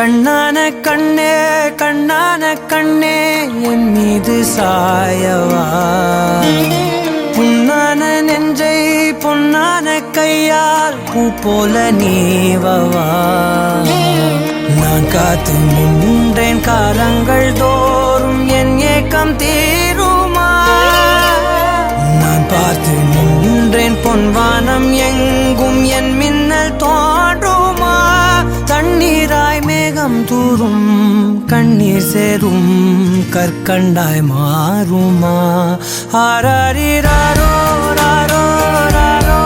கண்ணான கண்ணே கண்ணான கண்ணே என் மீது சாயவா புண்ணான நெஞ்சை பொன்னான கையால் பூ போல நீவவா நான் காத்து நின்றேன் காலங்கள் தோறும் என் ஏக்கம் தீருமா நான் பார்த்து நின்றேன் பொன்வானம் எங்கும் என் மின்னல் தோன்றுமா தண்ணீராய் மேகம் தூரும் கண்ணீர் சேரும் கற்கண்டாய் மாறுமா ஆராரிராரோ ராரோ ராரோ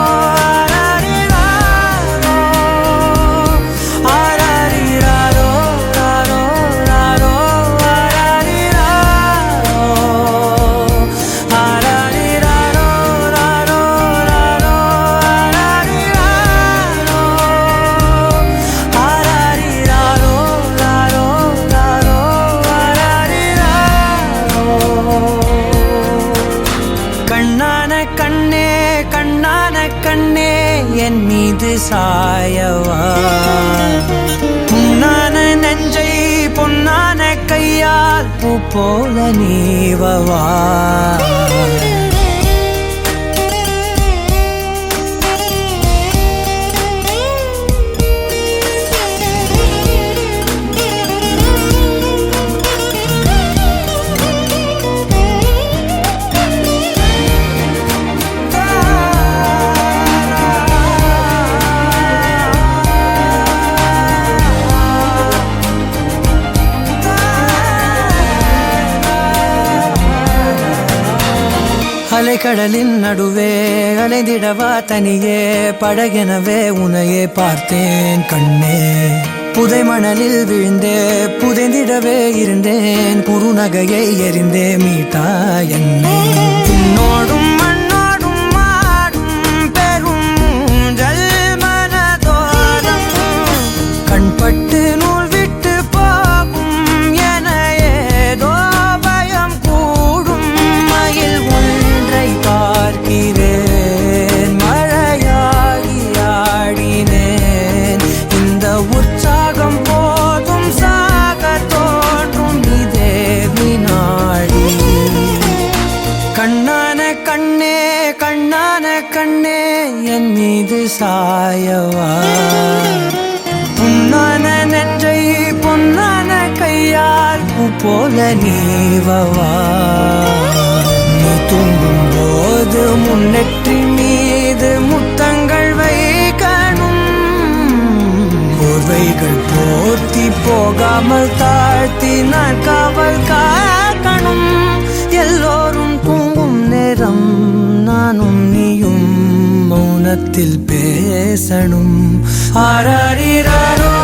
என் மீது சாயவா புண்ணான நெஞ்சை பொன்னான கையால் பூ போல நீவவா அலைக்கடலின் நடுவே அலைந்திடவா தனியே படகெனவே உனையே பார்த்தேன் கண்ணே புதை மணலில் விழுந்தே புதைந்திடவே இருந்தேன் குறுநகையை எறிந்தே மீட்டா என்னை உன்னோடும் மண்ணோடும் மாடும் பெரும் ஊஞ்சல் மனதோரம் கண்பட்டு நூல் விட்டு போகும் என ஏதோ பயம் கூடும் மயில் பார்க்கிறேன் மழையாகி ஆடினேன் இந்த உற்சாகம் போதும் சாக தோன்றும் இதே வினாடி கண்ணான கண்ணே கண்ணான கண்ணே என் மீது சாயவா புண்ணான நெஞ்சை பொன்னான கையால் பூ போல நீவவா தூங்கும் போது முன்னெற்றி மீது முத்தங்கள் வைக்கணும் போர்வைகள் போர்த்தி போகாமல் தாழ்த்தி நான் காவல் காக்கணும் எல்லோரும் தூங்கும் நேரம் நானும் நீயும் மௌனத்தில் பேசணும் ஆராரிராரோ